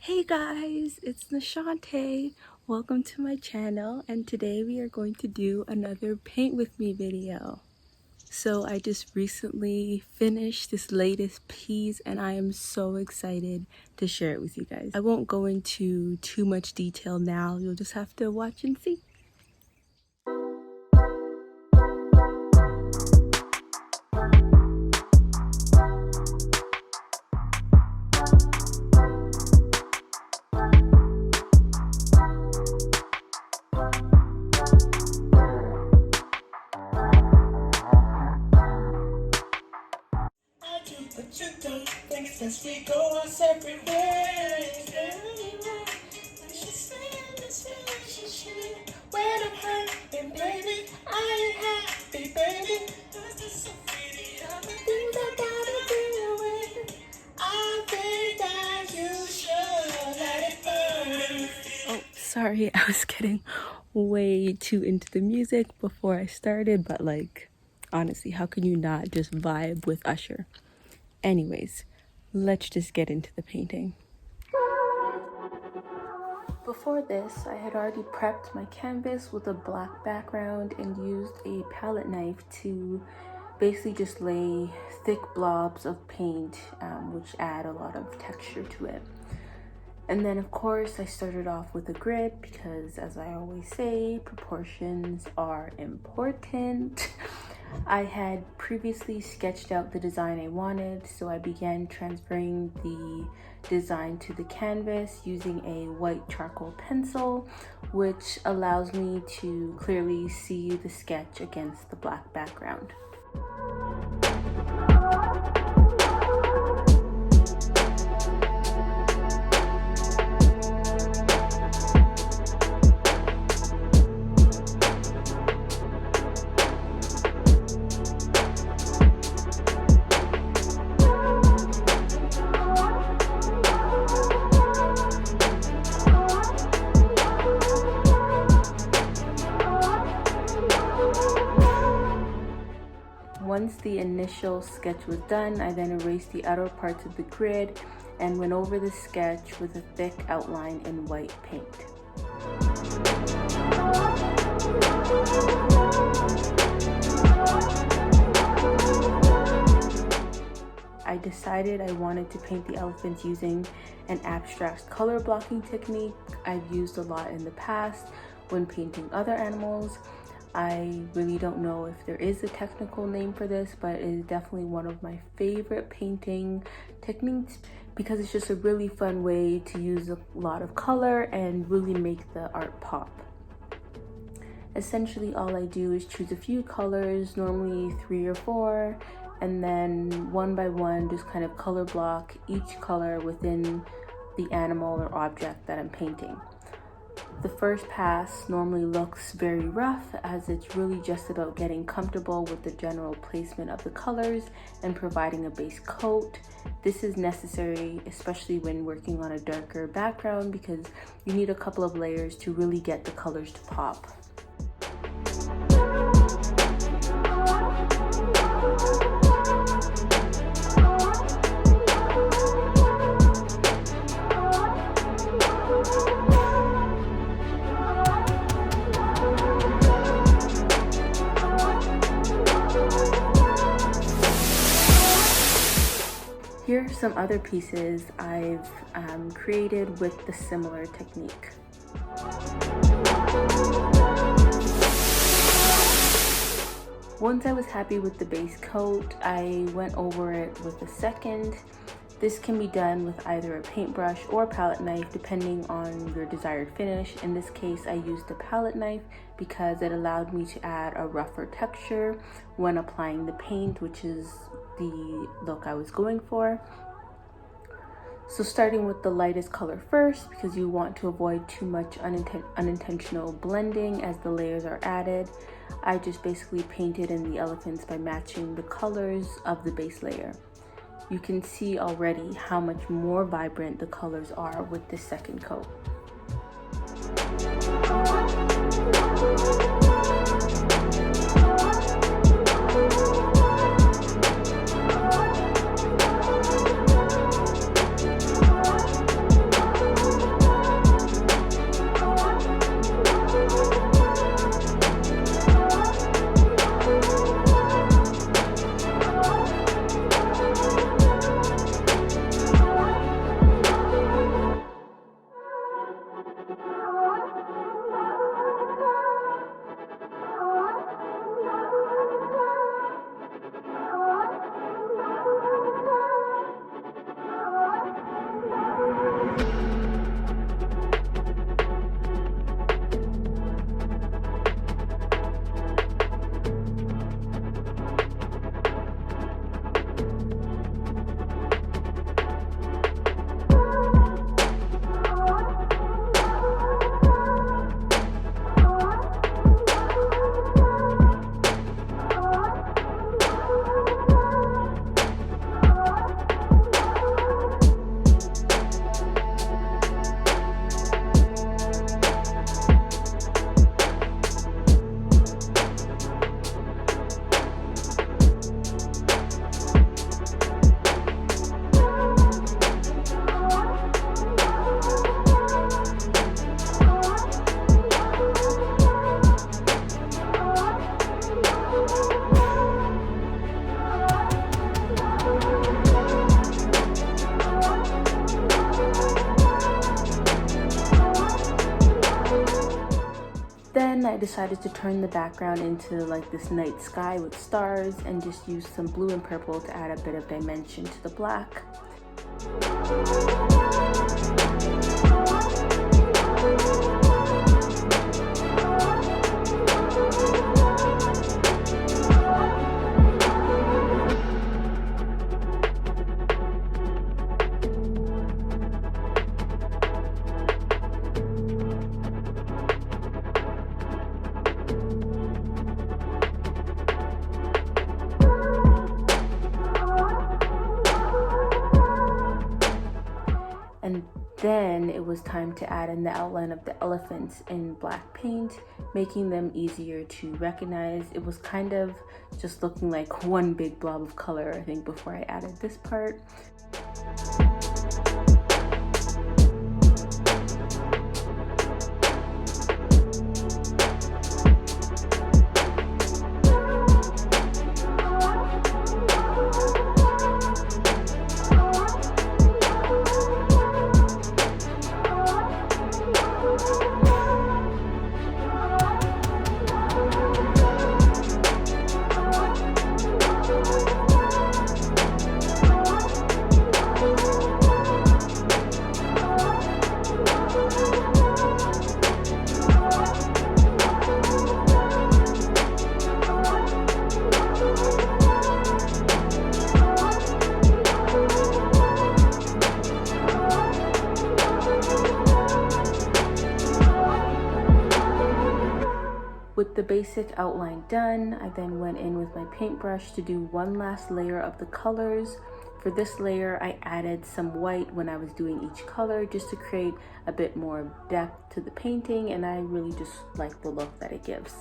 Hey guys, it's Nachauntae. Welcome to my channel, and today we are going to do another paint with me video. So I just recently finished this latest piece and I am so excited to share it with you guys. I won't go into too much detail now, you'll just have to watch and see. But you don't think since we go our separate ways. We should stay in this relationship. When I'm hurting, baby, I ain't happy, baby. Cause there's so many other things I gotta deal with. I think that you should let it burn. Oh, sorry, I was getting way too into the music before I started, but like, honestly, how can you not just vibe with Usher? Anyways, let's just get into the painting. Before this, I had already prepped my canvas with a black background and used a palette knife to basically just lay thick blobs of paint, which add a lot of texture to it. And then of course I started off with a grid because, as I always say, proportions are important. I had previously sketched out the design I wanted, so I began transferring the design to the canvas using a white charcoal pencil, which allows me to clearly see the sketch against the black background. Once the initial sketch was done, I then erased the outer parts of the grid and went over the sketch with a thick outline in white paint. I decided I wanted to paint the elephants using an abstract color blocking technique I've used a lot in the past when painting other animals. I really don't know if there is a technical name for this, but it is definitely one of my favorite painting techniques because it's just a really fun way to use a lot of color and really make the art pop. Essentially, all I do is choose a few colors, normally 3 or 4, and then one by one just kind of color block each color within the animal or object that I'm painting. The first pass normally looks very rough, as it's really just about getting comfortable with the general placement of the colors and providing a base coat. This is necessary, especially when working on a darker background, because you need a couple of layers to really get the colors to pop. Here are some other pieces I've created with the similar technique. Once I was happy with the base coat, I went over it with a second. This can be done with either a paintbrush or a palette knife depending on your desired finish. In this case, I used a palette knife because it allowed me to add a rougher texture when applying the paint, which is the look I was going for. So starting with the lightest color first, because you want to avoid too much unintentional blending as the layers are added, I just basically painted in the elephants by matching the colors of the base layer. You can see already how much more vibrant the colors are with this second coat. I decided to turn the background into like this night sky with stars and just use some blue and purple to add a bit of dimension to the black. And then it was time to add in the outline of the elephants in black paint, making them easier to recognize. It was kind of just looking like one big blob of color, I think, before I added this part. With the basic outline done, I then went in with my paintbrush to do one last layer of the colors. For this layer, I added some white when I was doing each color just to create a bit more depth to the painting, and I really just like the look that it gives.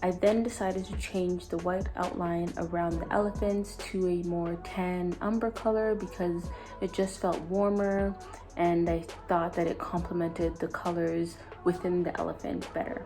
I then decided to change the white outline around the elephants to a more tan umber color because it just felt warmer, and I thought that it complemented the colors within the elephant better.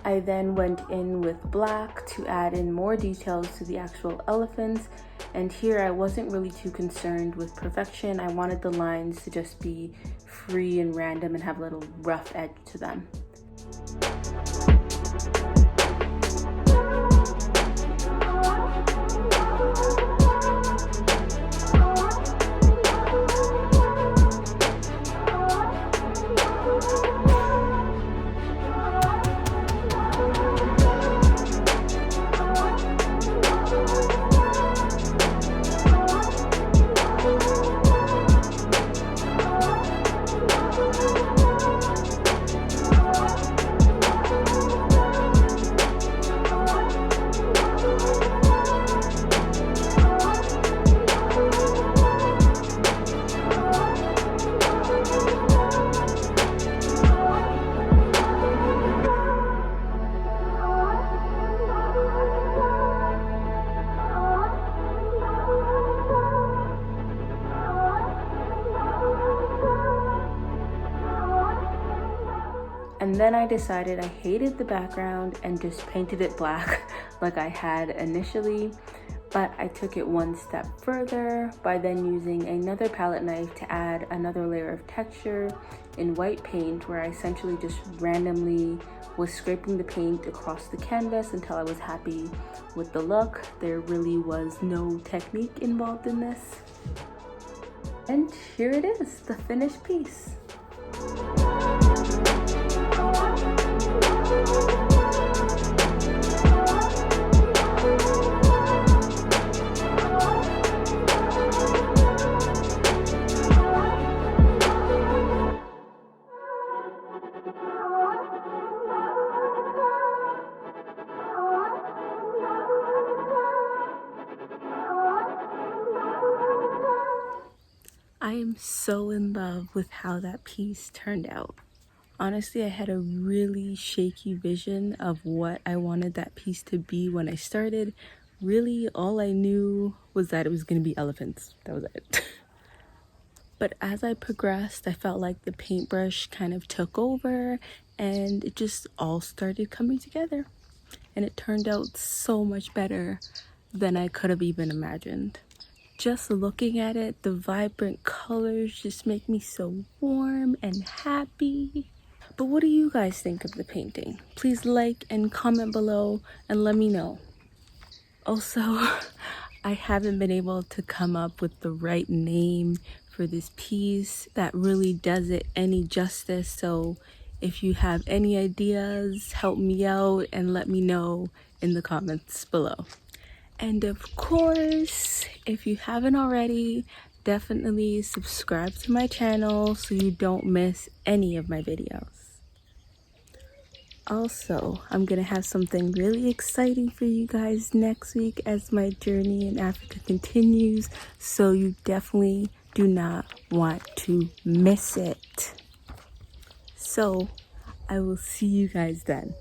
I then went in with black to add in more details to the actual elephants, and here I wasn't really too concerned with perfection. I wanted the lines to just be free and random and have a little rough edge to them. And then I decided I hated the background and just painted it black like I had initially. But I took it one step further by then using another palette knife to add another layer of texture in white paint, where I essentially just randomly was scraping the paint across the canvas until I was happy with the look. There really was no technique involved in this. And here it is, the finished piece. I am so in love with how that piece turned out. Honestly, I had a really shaky vision of what I wanted that piece to be when I started. Really, all I knew was that it was going to be elephants. That was it. But as I progressed, I felt like the paintbrush kind of took over and it just all started coming together. And it turned out so much better than I could have even imagined. Just looking at it, the vibrant colors just make me so warm and happy. But what do you guys think of the painting? Please like and comment below and let me know. Also, I haven't been able to come up with the right name for this piece that really does it any justice. So if you have any ideas, help me out and let me know in the comments below. And of course, if you haven't already, definitely subscribe to my channel so you don't miss any of my videos. Also, I'm gonna have something really exciting for you guys next week as my journey in Africa continues, so you definitely do not want to miss it. So, I will see you guys then.